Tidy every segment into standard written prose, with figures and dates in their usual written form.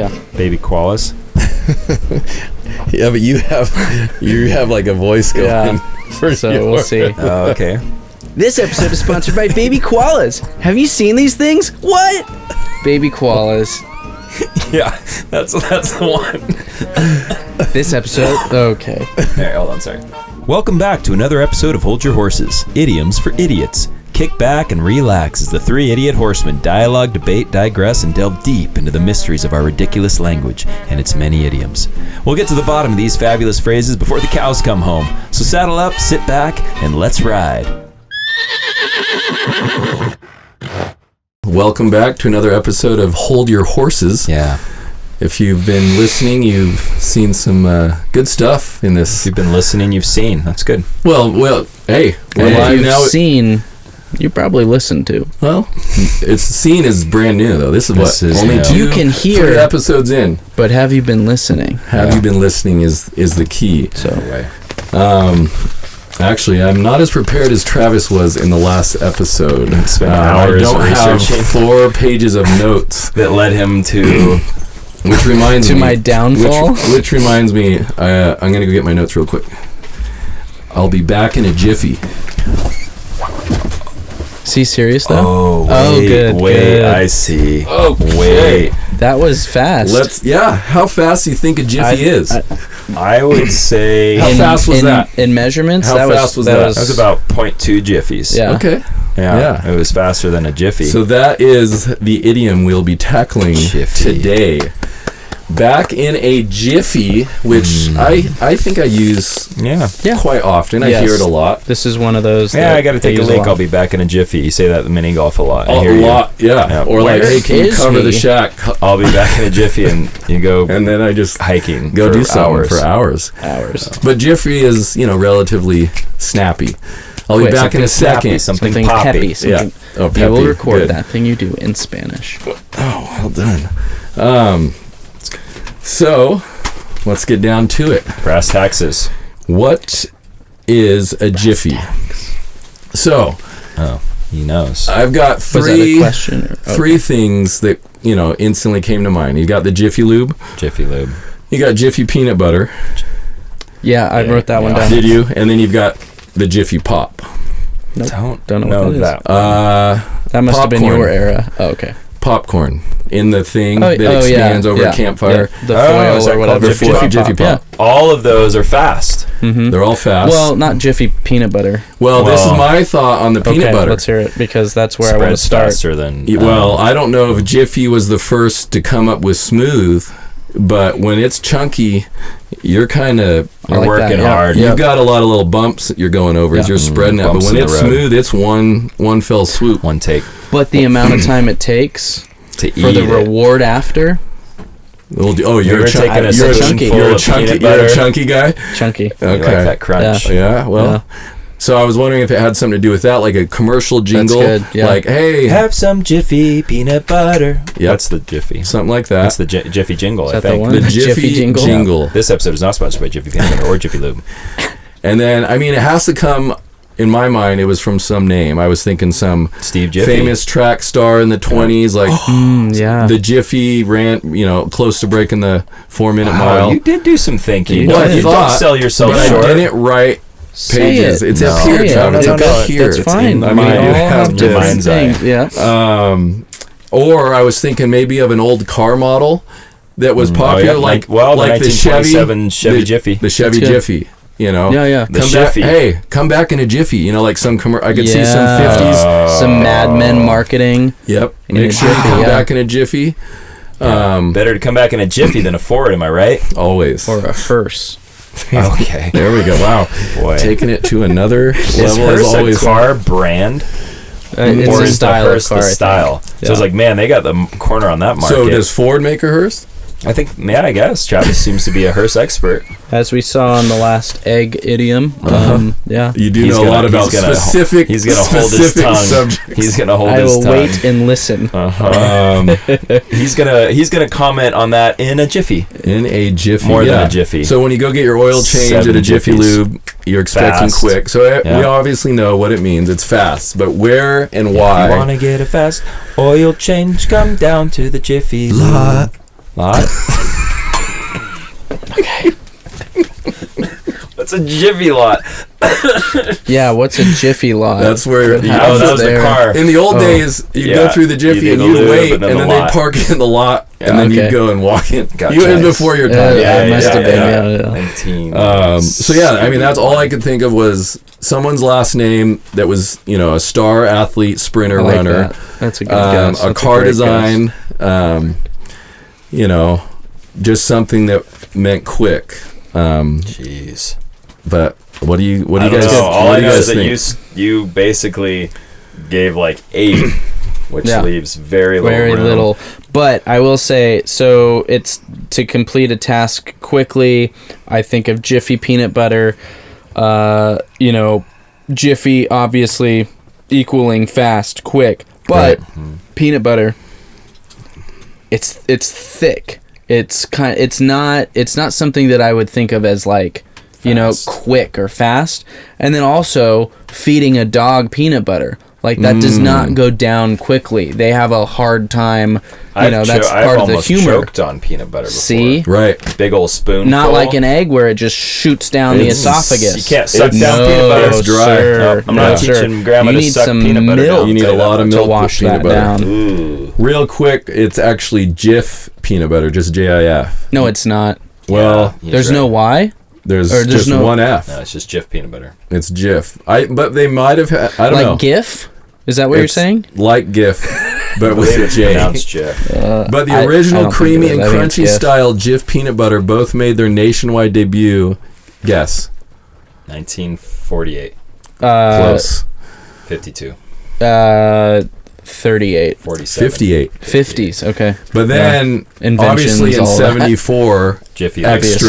one? Yeah. Baby koalas. Yeah, but you have like a voice going. So we'll see. Oh, okay. This episode is sponsored by baby koalas. Have you seen these things? What? Baby koalas. Yeah, that's the one. This episode. Okay. All right, hold on, sorry. Welcome back to another episode of Hold Your Horses, Idioms for Idiots. Kick back and relax as the three idiot horsemen dialogue, debate, digress, and delve deep into the mysteries of our ridiculous language and its many idioms. We'll get to the bottom of these fabulous phrases before the cows come home. So saddle up, sit back, and let's ride. Welcome back to another episode of Hold Your Horses. Yeah. If you've been listening, you've seen some good stuff in this. If you've been listening, you've seen. That's good. Well, hey. We're If live you've now. seen, you probably listened to. Well, it's seen is brand new though. This is only two. You can hear 3 episodes in. But have you been listening? Have you been listening is the key. So, Actually, I'm not as prepared as Travis was in the last episode. Spent I hours don't have researching 4 pages of notes. that led him to. Which reminds me. to my downfall. Which reminds me, I'm going to go get my notes real quick. I'll be back in a jiffy. Is he serious though? Good. Good. I see. Oh, Wait. That was fast. How fast do you think a jiffy is? I would say. How fast was that? In measurements? How fast was that? That was about 0.2 jiffies. Yeah. Okay. Yeah. It was faster than a jiffy. So that is the idiom we'll be tackling today. Back in a jiffy, which I think I use quite often. I hear it a lot. This is one of those. I got to take a leak. I'll be back in a jiffy. You say that at the mini golf a lot. I hear a you. lot, yeah. Or Where like, hey, can you is cover he? the shack? I'll be back in a jiffy, and you go. And then I just hiking. Go for do something hours. for hours. But jiffy is, relatively snappy. I'll be back in a second. Something Something poppy. peppy. Something, Oh, peppy. I will record Good. that thing you do in Spanish. Oh, well done. So, let's get down to it. Brass taxes. What is a jiffy? So, He knows. I've got Was that a question? three things that, instantly came to mind. You got the Jiffy Lube. Jiffy Lube. You got Jiffy Peanut Butter. Yeah, I wrote that one down. Did you? And then you've got the Jiffy Pop. Nope. Don't know what that is. That must have been popcorn. your era. Oh, okay. Popcorn in the thing that yeah. expands over a campfire. Yeah. The foil is that or whatever. called Jiffy Pop. All of those are fast. Mm-hmm. They're all fast. Well, not Jiffy peanut butter. Well, this is my thought on the peanut butter. Let's hear it because that's where I want to start. Faster than. Well, I don't know if Jiffy was the first to come up with smooth, but when it's chunky, you're kind of working hard. You've got a lot of little bumps that you're going over as you're spreading out. But Bumps when in it's the road. smooth, it's one fell swoop. One take. But the amount of time it takes To for the eat it. reward after, Oh, you're Ever a taken a you're spoonful chunky. of You're a peanut chunky. You're butter? a chunky guy. chunky. Okay. You like that crunch. Yeah. Well. So I was wondering if it had something to do with that, like a commercial jingle. That's good, yeah. Like, hey, Have some Jiffy peanut butter. Yep. That's the Jiffy. something like that. That's the Jiffy jingle, Is I that the think. one? The Jiffy Jiffy jingle? jingle. This episode is not sponsored by Jiffy peanut butter or Jiffy Lube. And then, it has to come. In my mind, it was from some name. I was thinking some Steve Jiffy. famous track star in the 20s, like Yeah. the Jiffy ran, close to breaking the 4-minute mile. You did do some thinking. Well, I You thought, don't sell yourself but short. I didn't write Say pages. it. It's No. up here, Say it. Travis. It's No, up here. That's It's fine. in- We I all do have have different mind's eye. things. Yeah. Or I was thinking maybe of an old car model that was popular, like the 1927 Chevy Jiffy. the Chevy That's good. Jiffy. Yeah. The Come back, Jiffy. hey, come back in a Jiffy. Like some I could see some Yeah. 50s. Some Mad Men marketing. Yep. In a Make sure you Jiffy, come yeah. back in a Jiffy. Better to come back in a Jiffy than a Ford, am I right? Always. Or a hearse. Okay. There we go. Wow. Boy. Taking it to another Is level as Hearse always. a car brand? It's or a is style the of Hearse car. the I think. style? So it's like, man, they got the corner on that market. So does Ford make a hearse? I think, I guess. Travis seems to be a hearse expert. As we saw in the last egg idiom. Yeah. You do know a lot about specific. He's gonna hold his specific tongue. subjects. He's gonna hold I his will tongue. wait and listen. He's gonna comment on that in a jiffy. In a Jiffy. More than a Jiffy. So when you go get your oil change 7 at a Jiffy Jiffies. Lube, you're expecting Fast. quick. So Yeah. we obviously know what it means. It's fast. But where and If why? you wanna get a fast oil change, come down to the Jiffy Lube. Lot? Okay. What's a Jiffy lot? Yeah, what's a Jiffy lot? That's where that was the car. In the old days, you'd go through the Jiffy and you'd wait, and then they'd park it in the lot, and then you'd go and walk in. Gotcha. You went before your time. Yeah, must have been. 19. So yeah, I mean, that's all I could think of was someone's last name that was, a star athlete, sprinter, runner. That's a good guess. A car design. Just something that meant quick. Jeez. But what do you guys? All I know is that you basically gave like 8, which leaves very little. But I will say, so it's to complete a task quickly. I think of Jiffy peanut butter. Jiffy obviously equaling fast, quick, but peanut butter. It's thick. It's not something that I would think of as like fast. Quick or fast. And then also feeding a dog peanut butter, like that does not go down quickly. They have a hard time. That's part of the humor. I've choked on peanut butter before. See, right? Big old spoon. Not like an egg where it just shoots down the esophagus. You can't suck down peanut butter. It's dry. Sir, I'm not teaching grandma to suck peanut butter down. You need a lot of milk to wash with peanut that butter. down. Ooh. Real quick, it's actually Jif peanut butter, just JIF. No, it's not. Well, there's no Y. There's just one F. No, it's just Jif peanut butter. It's Jif. But they might have had. I don't know. Like GIF? Is that what you're saying? Like GIF, but with a J. Pronounced Jif. But the original creamy and crunchy GIF. style Jif peanut butter both made their nationwide debut. Guess. 1948. Close. 52. 38. 47. 58. 50s, okay. But then, Inventions, obviously in all that. 74, Jiffy extra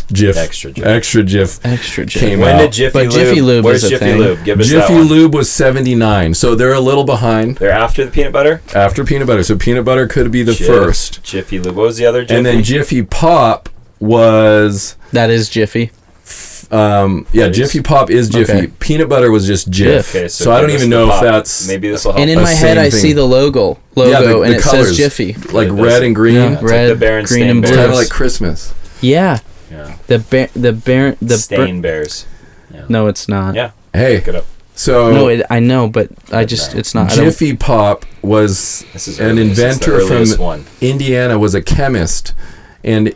Jif. Extra Jif. Extra Jif. Extra Jif. Came When out. did Jiffy But Lube? Jiffy Lube Where's is a Jiffy thing. Lube? Give us that Jiffy one. Lube was 79, so they're a little behind. They're after the peanut butter? After peanut butter, so peanut butter could be the first. Jiffy Lube. What was the other Jiffy? And then Jiffy Pop was... That is Jiffy. Jiffy Pop is Jiffy. Okay. Peanut butter was just Jif. Okay, so I don't even know if that's... Maybe this will help. And in my head, I see the logo, the and it colors, says Jiffy. like red and green. Yeah, red, like the Bear and green, Stain and blue. It's kind of like Christmas. Yeah. The Stain Bears. Yeah. No, it's not. Yeah. Hey. Look it up. So no, I know, but it's not. Jiffy Pop was an inventor from Indiana, was a chemist and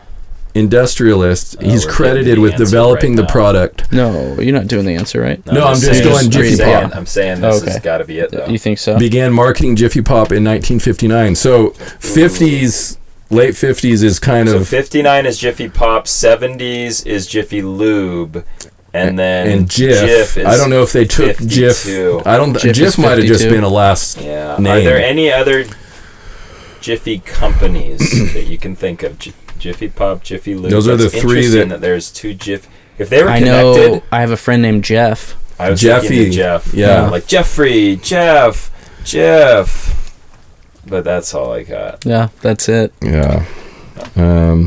industrialist. He's credited with developing the product. No, you're not doing the answer right. No, I'm just going Jiffy Pop. I'm saying this has got to be it, though. You think so? Began marketing Jiffy Pop in 1959. So 50s, late 50s is kind of... 59 is Jiffy Pop, 70s is Jiffy Lube, and then Jif is... I don't know if they took 52. Jif. Jif might have just been a last name. Are there any other Jiffy companies that you can think of? Jiffy Pop, Jiffy Lube. Those are the three that there's two Jiff. If they were connected... I have a friend named Jeff. I was Jeffy. thinking of Jeff. Yeah. Like Jeffrey, Jeff. But that's all I got. Yeah, that's it. Yeah.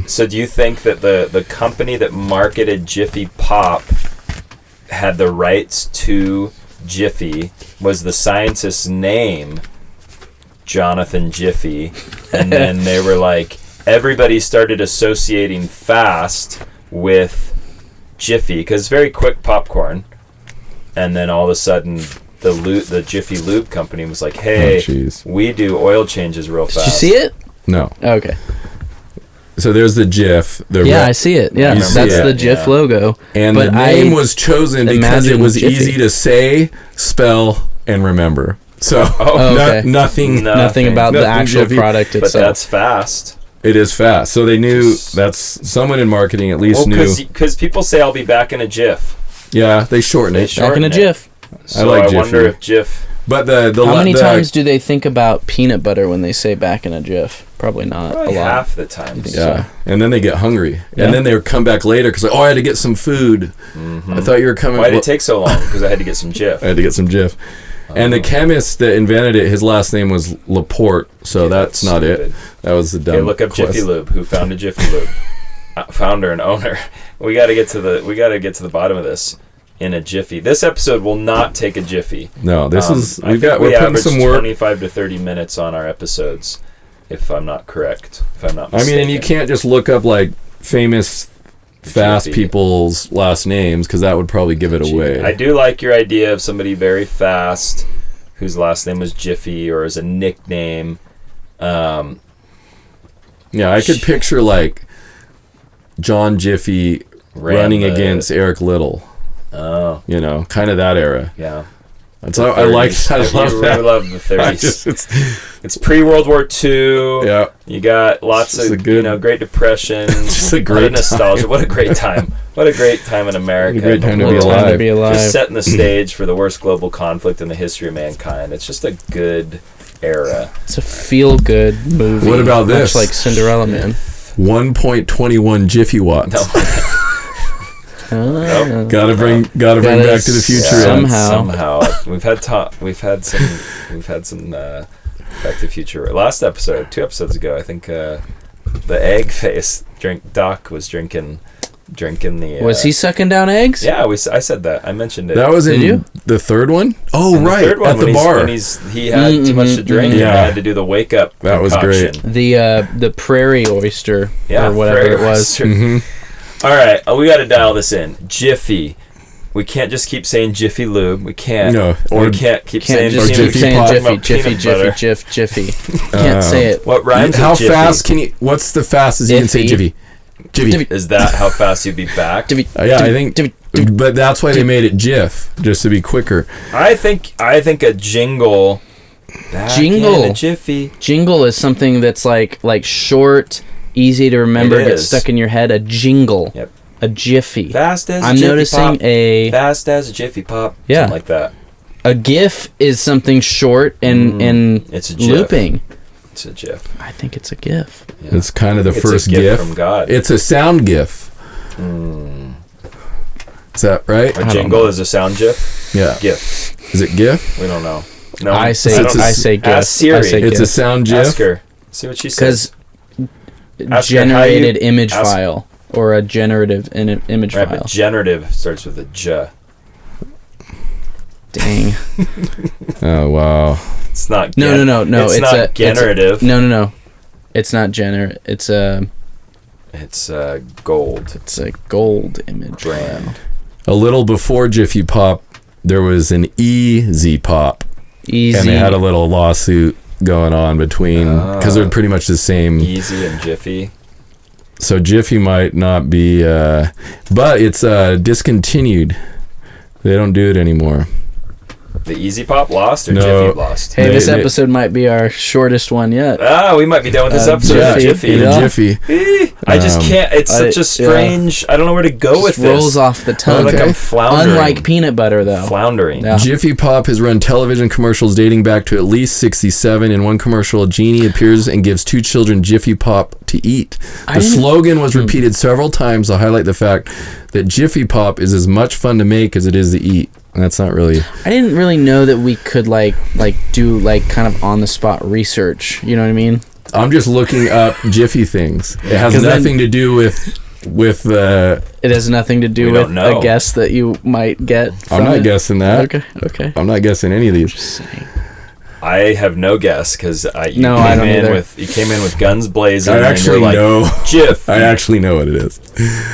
So do you think that the company that marketed Jiffy Pop had the rights to Jiffy? Was the scientist's name Jonathan Jiffy? And then they were like, everybody started associating fast with Jiffy because it's very quick popcorn. And then all of a sudden, the Jiffy Lube company was like, hey, we do oil changes real fast. Did you see it? No. Okay. So there's the Jif. I see it. Yeah, that's the Jif logo. And the name was chosen because it was easy to say, spell, and remember. So nothing about the actual Jiffy, product itself. But that's fast. It is fast. So they knew someone in marketing at least knew. Because people say I'll be back in a Jif. Yeah, they shorten it. Back in a Jif. So I wonder if Jif... But how many times do they think about peanut butter when they say back in a Jif? Probably not a lot. Half the time. Yeah, so. And then they get hungry, and then they come back later because I had to get some food. Mm-hmm. I thought you were coming. Why did it take so long? Because I had to get some Jif. I had to get some Jif. And the chemist that invented it, his last name was Laporte, so that's not it. That was the dumb. Okay, look up Jiffy Lube. Who founded Jiffy Lube? Founder and owner. We got to get to the bottom of this. In a jiffy. This episode will not take a jiffy. No, this is we're putting average some work. 25 to 30 minutes on our episodes. if I'm not correct. If I'm not mistaken. I mean, and you can't just look up like famous fast Jiffy. people's last names because that would probably give it away. I do like your idea of somebody very fast whose last name was Jiffy or as a nickname. Yeah, I could picture like John Jiffy running against Eric Little. Oh, you know, kind of that era. Yeah. And so I love that. I love the 30s. It's pre-World War II. Yeah. You got lots of Great Depression. Just a great nostalgia. time. What a great time. What a great time in America. What a great time to be alive. Just setting the stage for the worst global conflict in the history of mankind. It's just a good era. It's a feel-good movie. What about this? Much like Cinderella Man. 1.21 Jiffy watts. No. Gotta bring Back to the Future somehow. We've had some Back to the Future. Last episode, 2 episodes ago, I think the egg face Doc was drinking the. Was he sucking down eggs? Yeah, I said that. I mentioned it. That was in the third one. Oh, right, third one, at the bar. He had too much to drink. And had to do the wake up. That was great. The prairie oyster or whatever it was. All right, we got to dial this in. Jiffy. We can't just keep saying Jiffy Lube. We can't. No, or we can't keep saying Jiffy. Jiffy. Can't say it. What rhymes How with Jiffy? fast can you? What's the fastest you can say Jiffy? Jiffy. Is that how fast you'd be back? Jiffy. Yeah, I think. But that's why they made it Jiff, just to be quicker. I think a jingle. A Jiffy. Jingle is something that's like short, easy to remember, gets stuck in your head. A jingle. Yep. A Jiffy. Fast as I'm Jiffy noticing pop. Fast as a Jiffy pop. Yeah. Something like that. A GIF is something short and it's a GIF. looping. It's a GIF. I think it's a GIF. Yeah. It's kind of the first GIF from God. It's a sound GIF. Is that right? A jingle is a sound GIF? Yeah. GIF. Is it GIF? We don't know. No, I say GIF. Ask Siri. It's a sound GIF. Ask her. See what she says. Because generated image file or a generative image file. But generative starts with a J. Dang. Oh wow. It's not. No. It's not generative. No. It's not generative. It's a gold. It's a gold image brand. A little before Jiffy Pop, there was an Easy Pop. Easy. And they had a little lawsuit going on between because they're pretty much the same. Easy and Jiffy. So Jiffy might not be, but it's discontinued. They don't do it anymore. The Easy Pop lost or No. Jiffy lost? Hey, this episode might be our shortest one yet. We might be done with this episode. Jiffy. In a Jiffy. I just can't. It's such a strange. I don't know where to go with this. Rolls off the tongue. Like I'm floundering. Unlike peanut butter, though. Floundering. Yeah. Jiffy Pop has run television commercials dating back to at least 1967. In one commercial, a genie appears and gives 2 children Jiffy Pop to eat. The slogan was repeated several times to highlight the fact that Jiffy Pop is as much fun to make as it is to eat. And that's not really... I didn't really know that we could do kind of on the spot research. You know what I mean? I'm just looking up Jiffy things. It has nothing to do with it has nothing to do with a guess that you might get. I'm not guessing that. Okay. I'm not guessing any of these. Just saying. I have no guess because I don't either. You came in with guns blazing. I actually know. Jiff. I actually know what it is.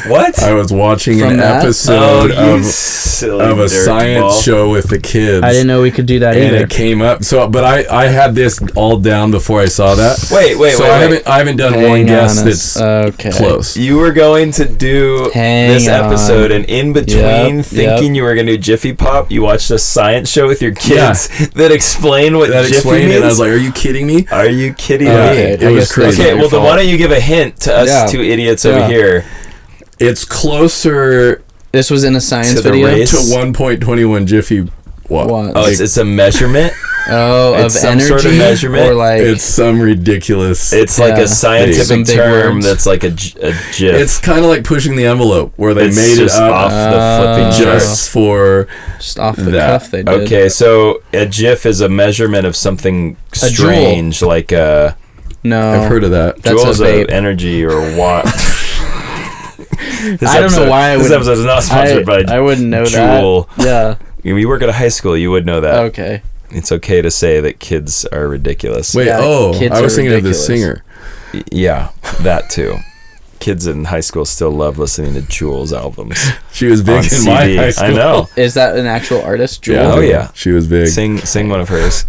What? I was watching an episode of a science show with the kids. I didn't know we could do that either. And it came up. But I had this all down before I saw that. Wait. I haven't done one guess that's close. You were going to do this episode, and in between thinking you were going to do Jiffy Pop, you watched a science show with your kids that explained what Jiffy means? And I was like, are you kidding me? Are you kidding me? It was crazy. Okay, well, then why don't you give a hint to us 2 idiots over here? It's closer... This was in a science video? To 1.21 Jiffy watts. Oh, it's a measurement? Of some energy? Sort of measurement? Or like... It's some ridiculous... It's like a scientific term that's like a GIF. It's kind of like pushing the envelope, where they made it up off the flipping just for just off the cuff they did. Okay, so a GIF is a measurement of something strange, like a... No. I've heard of that. That's joules of energy or watt. I don't know why I would... This episode is not sponsored by I wouldn't know Joule. that. Yeah. You work at a high school, you would know that. Okay. It's okay to say that kids are ridiculous. Wait, kids I was are thinking of the ridiculous. singer. Yeah, that too. Kids in high school still love listening to Jules albums. She was big on in my CD. high school. I know. Is that an actual artist, Jewel? Oh, yeah. She was big. Sing one of hers.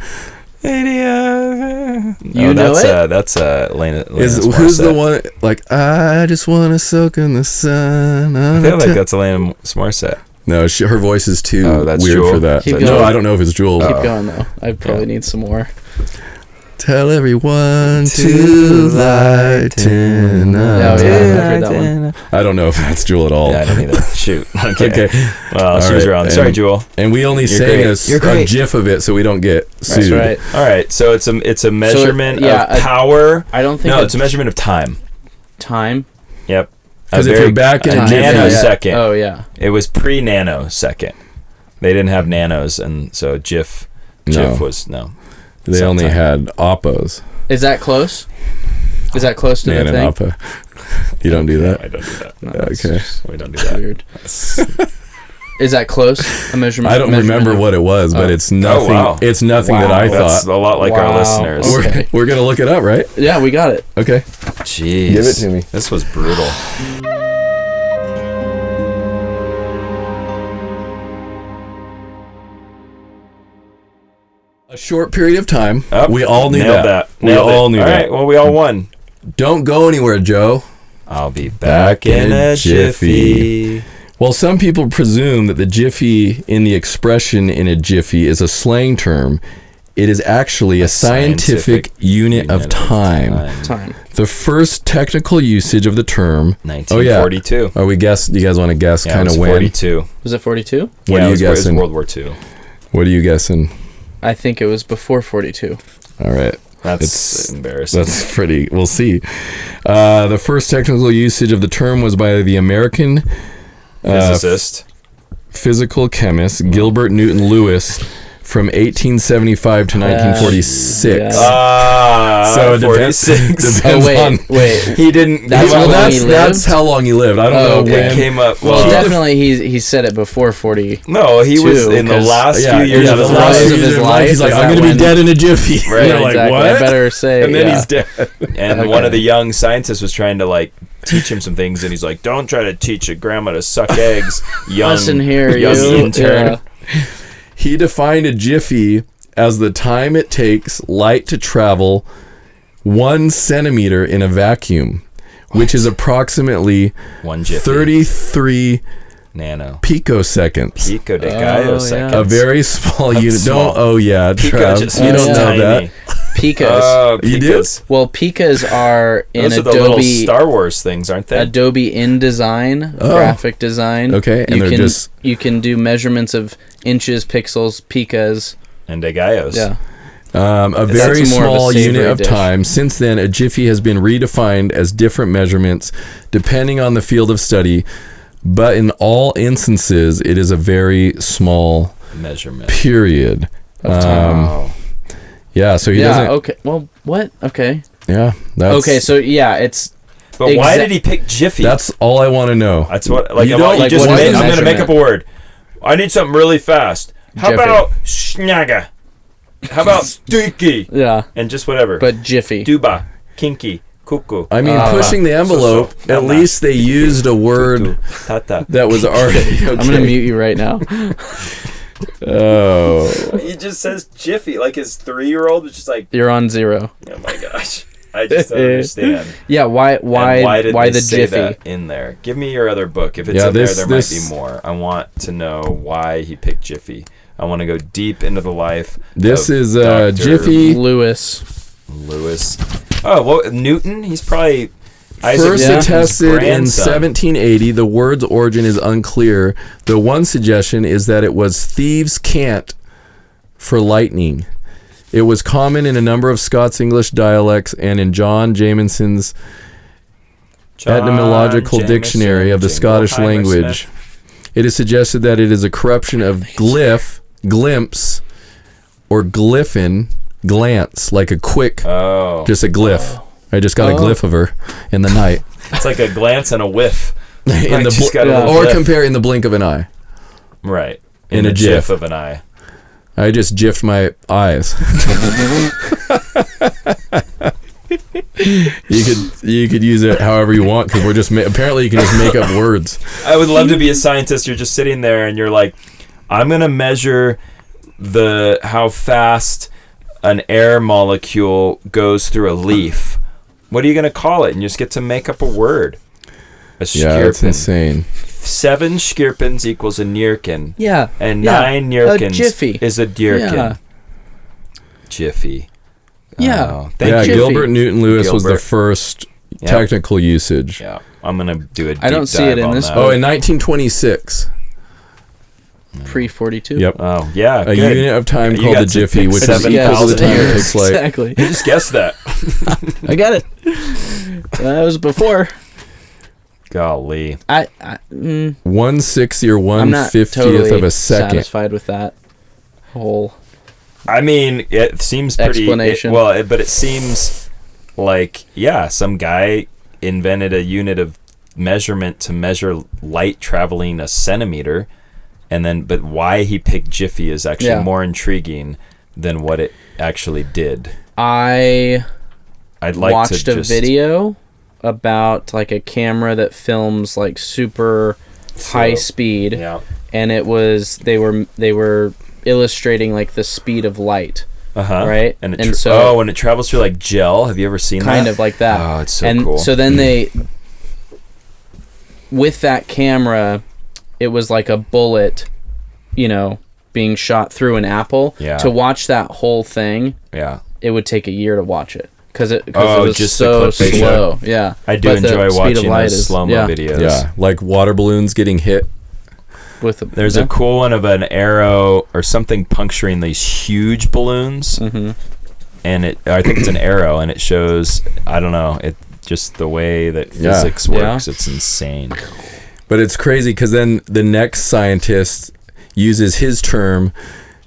You know it? That's Lena Who's Morissette. the one like I just want to soak in the sun? I feel like that's Elena Morissette. No, her voice is too that's weird Jewel? for that. Keep No, going. I don't know if it's Jewel. Keep going though. I probably need some more. Tell everyone to lighten up. Oh, yeah, I've heard that one. I don't know if that's Jewel at all. Yeah, I don't either. Shoot. Okay. Okay. Well, she All was right, wrong. and- Sorry, Jewel. And we only You're sang great. You're a great. GIF of it so we don't get That's sued. right. All right. So it's a measurement yeah, of power. I don't think No, it's a measurement of time. time. Yep. 'Cause if you're back in a Jiffy- nanosecond. Oh yeah. It was pre-nanosecond. They didn't have nanos, and so GIF No. was no. They Sometime. only had Oppos. Is that close? Is that close to Nan the and thing? Oppo. You don't do No, that? I don't do that. No, that's Okay. just We don't do that. weird. Is that close? A measurement? I don't remember what it was, but Oh. it's nothing. wow. It's nothing that Wow. I That's thought. a lot like our Wow. listeners. Okay. We're gonna look it up, right? Yeah, we got it. Okay. Jeez. Give it to me. This was brutal. A short period of time. Oh, we all knew nailed that. We Nailed all it. knew All that. right. Well, we all won. Don't go anywhere, Joe. I'll be back in a jiffy. Well, some people presume that the jiffy in the expression in a jiffy is a slang term. It is actually a scientific unit of time. Time. The first technical usage of the term. 1942. Oh, we guess. Do you guys want to guess Yeah, kind it of was when? 42. Was it 42? What Yeah, are you it was guessing? World War II. What are you guessing? I think it was before 42. All right. That's It's- embarrassing. That's pretty. We'll see. The first technical usage of the term was by the American Physicist. physical chemist Gilbert Newton Lewis from 1875 to 1946. Yeah. So it depends- 46. depends on- wait. He didn't. That's he how wasn't- long he lived? That's how long he lived. I don't Oh, know okay. when. It came up. Well, Well, definitely he said it before 40. no, he was Two, in the 'cause- last Yeah, few years yeah, of the his last life. few life. years of his life, he's Is like, that I'm going to be when- dead in a jiffy. Right, And you're like, exactly. what? I better say. And then yeah. he's dead. And Okay. one of the young scientists was trying to like teach him some things, and he's like, "Don't try to teach a grandma to suck eggs, young Listen here, young you. intern." Yeah. He defined a jiffy as the time it takes light to travel 1 centimeter in a vacuum, which is approximately 1 jiffy, 33 nano, picoseconds. pico de Oh, gallo yeah. seconds. A very small That's unit. small. Don't. Oh yeah, Pico Trav. just You means don't know tiny. that. Picas. Oh, You do? picas. Well, Picas are in Those are the little Adobe Star Wars things, aren't they? Adobe InDesign, Oh. graphic design. Okay, and you they're can just- you can do measurements of inches, pixels, picas. And de gallos. Yeah. A That's very more of a small savory unit of dish. time. Since then, a jiffy has been redefined as different measurements depending on the field of study, but in all instances, it is a very small Measurement. period. Of time. Wow. Yeah, so he Yeah. doesn't. Okay. Well, what? Okay. Yeah, that's Okay. So yeah, it's But why Exact- did he pick Jiffy? that's all I want to know. That's what. Like, You I'm, don't- you like, just what is made, the I'm gonna make measurement? up a word. I need something really fast. How Jiffy. about snagga? How about sticky? yeah, And just whatever. but Jiffy. Duba, kinky, cuckoo. I mean, pushing the envelope. So, At least they used a word Tata. that was already. Okay. I'm gonna mute you right now. Oh, He just says Jiffy, like his 3-year-old was just like, You're on 0. oh my gosh, I just don't understand. Yeah. Why? And why did Why they the say Jiffy? that in there? Give me your other book. If it's Yeah, in this- there, there this- might be more. I want to know why he picked Jiffy. I want to go deep into the life. this of is Dr. Jiffy. Lewis. Lewis. Oh, well, Newton. He's probably Isaac First Newton's attested in grandson. 1780, the word's origin is unclear. The one suggestion is that it was thieves' cant for lightning. It was common in a number of Scots-English dialects and in John Jamieson's John etymological Jameson, dictionary of the Scottish Jingleheimer language. Smith. It is suggested that it is a corruption of glyph, glimpse, or glyphin, glance, like a quick, Oh, just a glyph. I just got a glyph of her in the night. it's like a glance and a whiff. in Like, the just got a yeah. little or whiff. compare in the blink of an eye. Right in a the jiff. of an eye. I just jiffed my eyes. You could use it however you want because we're just apparently you can just make up words. I would love to be a scientist. You're just sitting there and you're like, I'm gonna measure how fast an air molecule goes through a leaf. What are you gonna call it? And you just get to make up a word. A skirpin. Yeah, that's insane. 7 skirpins equals a nearkin. Yeah. And 9 nearkins a jiffy. is a deerkin. Yeah. Jiffy. Yeah. Oh, thank you. Gilbert Newton Lewis was the first technical usage. Yeah. I'm going to do a deep I don't see it in this that. book. Oh, in 1926. Pre-42. Yep. Oh, yeah. A unit of time called a jiffy, which is equal to the time it takes light. Exactly. You just guessed that. I got it. That was before. Golly. 1/60 or I'm not 1/50th totally of a second. satisfied with that whole I mean, it seems pretty... explanation. But it seems like, some guy invented a unit of measurement to measure light traveling a centimeter, but why he picked Jiffy is actually more intriguing than what it actually did. I'd like watched to a video about like a camera that films like super high speed, and it was they were illustrating like the speed of light, right? And so when it travels through like gel, have you ever seen kind that? of like that? Oh, it's so cool. So then they, with that camera, it was like a bullet, being shot through an apple. Yeah. To watch that whole thing, it would take a year to watch it. Because it was just so the clip slow. Yeah. I do enjoy watching those slow-mo videos. Yeah, like water balloons getting hit. There's a cool one of an arrow or something puncturing these huge balloons. Mm-hmm. And I think it's an arrow, and it shows, I don't know, just the way that physics works. It's insane. But it's crazy because then the next scientist uses his term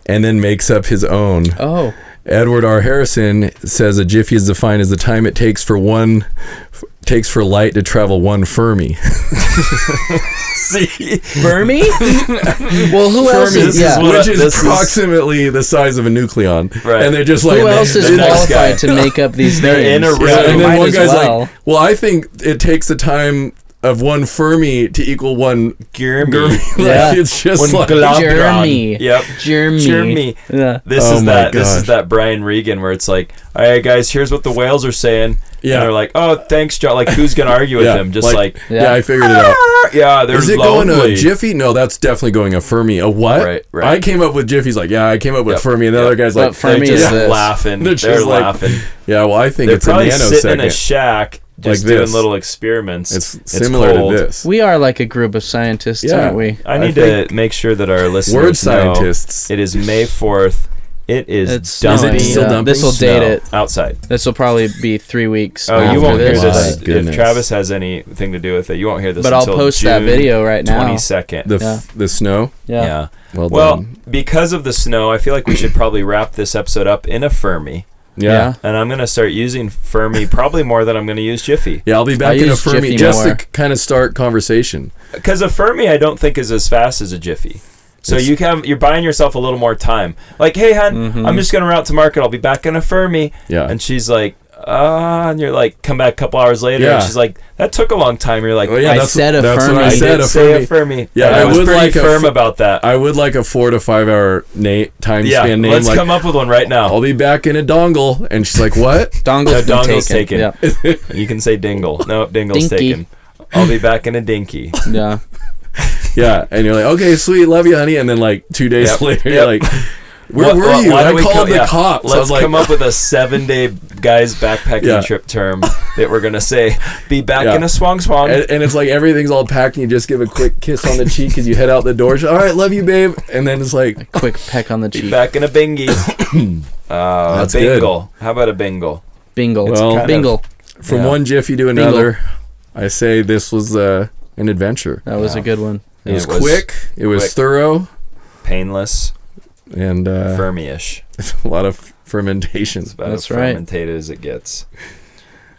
and then makes up his own. Oh. Edward R. Harrison says a jiffy is defined as the time it takes for light to travel 1 Fermi. See? Fermi? Well, who else is... Which is approximately the size of a nucleon. Right. And they're just like... Who else is qualified to make up these names? They're in a room. And then one guy's well. like, well, I think it takes the time of 1 Fermi to equal 1 Germi. It's just one like... Germi. Yep. Germi. Yeah. This is that Brian Regan where it's like, all right, guys, here's what the whales are saying. Yeah. And they're like, oh, thanks, John. Like, who's going to argue with him? Just I figured it out. Yeah, they're Is it lonely. going to a Jiffy? No, that's definitely going a Fermi. A what? Right. I came up with Jiffy's like, I came up with Fermi. And the other guy's like, Fermi just is this. laughing. They're laughing. Yeah, well, I think they're it's a probably nanosecond. sitting in a shack just doing little experiments. It's similar cold. to this. We are like a group of scientists, aren't we? I need to make sure that our listeners word scientists. know it is May 4th. It is dumping. Still dumping? This will date it. Outside. This will probably be 3 weeks. Oh, you won't hear this. Goodness. If Travis has anything to do with it, you won't hear this but until I'll post June that video right now. 22nd. The snow? Yeah. Well, because of the snow, I feel like we should probably wrap this episode up in a Fermi. Yeah. And I'm going to start using Fermi probably more than I'm going to use Jiffy. Yeah, I'll be back in a Fermi just to kind of start conversation. Because a Fermi I don't think is as fast as a Jiffy. So you're buying yourself a little more time. Like, hey, hon, I'm just going to route to market. I'll be back in a Fermi. Yeah. And she's like, and you're like, come back a couple hours later. And she's like, that took a long time. You're like, I said a Fermi. I said a Fermi. Yeah, I was pretty firm about that. I would like a 4 to 5 hour time span name. Let's come up with one right now. I'll be back in a dongle. And she's like, what? Dongle's taken. Yeah. You can say dingle. No, dingle's taken. I'll be back in a dinky. Yeah. Yeah, and you're like, okay, sweet, love you, honey. And then like 2 days later, you're like, where were you? I called the cops. Let's come up with a 7-day guys backpacking trip term that we're gonna say, be back in a swang. And it's like everything's all packed, and you just give a quick kiss on the cheek as you head out the door. All right, love you, babe. And then it's like a quick peck on the cheek. Be back in a bingy. That's bingle. Good. How about a bingle? Bingle. Well, bingle. From one Jiffy to another, I say this was an adventure. That was a good one. It was quick. It was thorough. Painless. And Fermi-ish. A lot of fermentation. It's about as fermented as it gets.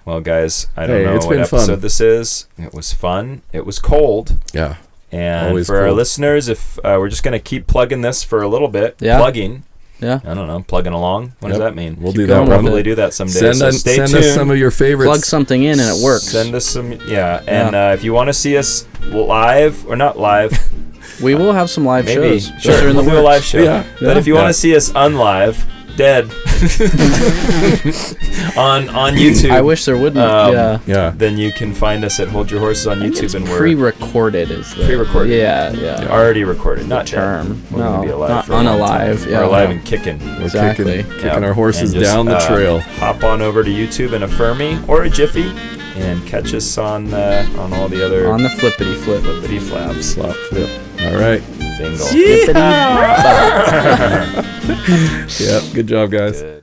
Well, guys, I don't know what episode this is. It was fun. It was cold. Yeah. And for our listeners, if we're just going to keep plugging this for a little bit. Yeah. Plugging. Yeah. I don't know, plugging along. What does that mean? We'll do that. going We'll with probably it. do that someday. Send so us stay send tuned. us some of your favorites. Plug something in and it works. Send us some, and if you want to see us live or not live, We will have some live maybe shows. sure, Those are in we'll the do a live works. show. Yeah. But if you want to see us unlive, dead on YouTube, I wish there wouldn't. Yeah. then you can find us at Hold Your Horses on YouTube, and we're Pre-recorded is the Pre-recorded. Yeah. already recorded, not Term. dead. We're gonna be alive not for a long unalive. time. Yeah. We're alive and kicking. We're Exactly. kicking our horses And just, down the trail. Hop on over to YouTube and a Fermi or a Jiffy, and catch us on all the other On the flippity flip. flippity flaps. Flop, flip. All right. Dingle. Flippity bop. Yep. Good job, guys. Good.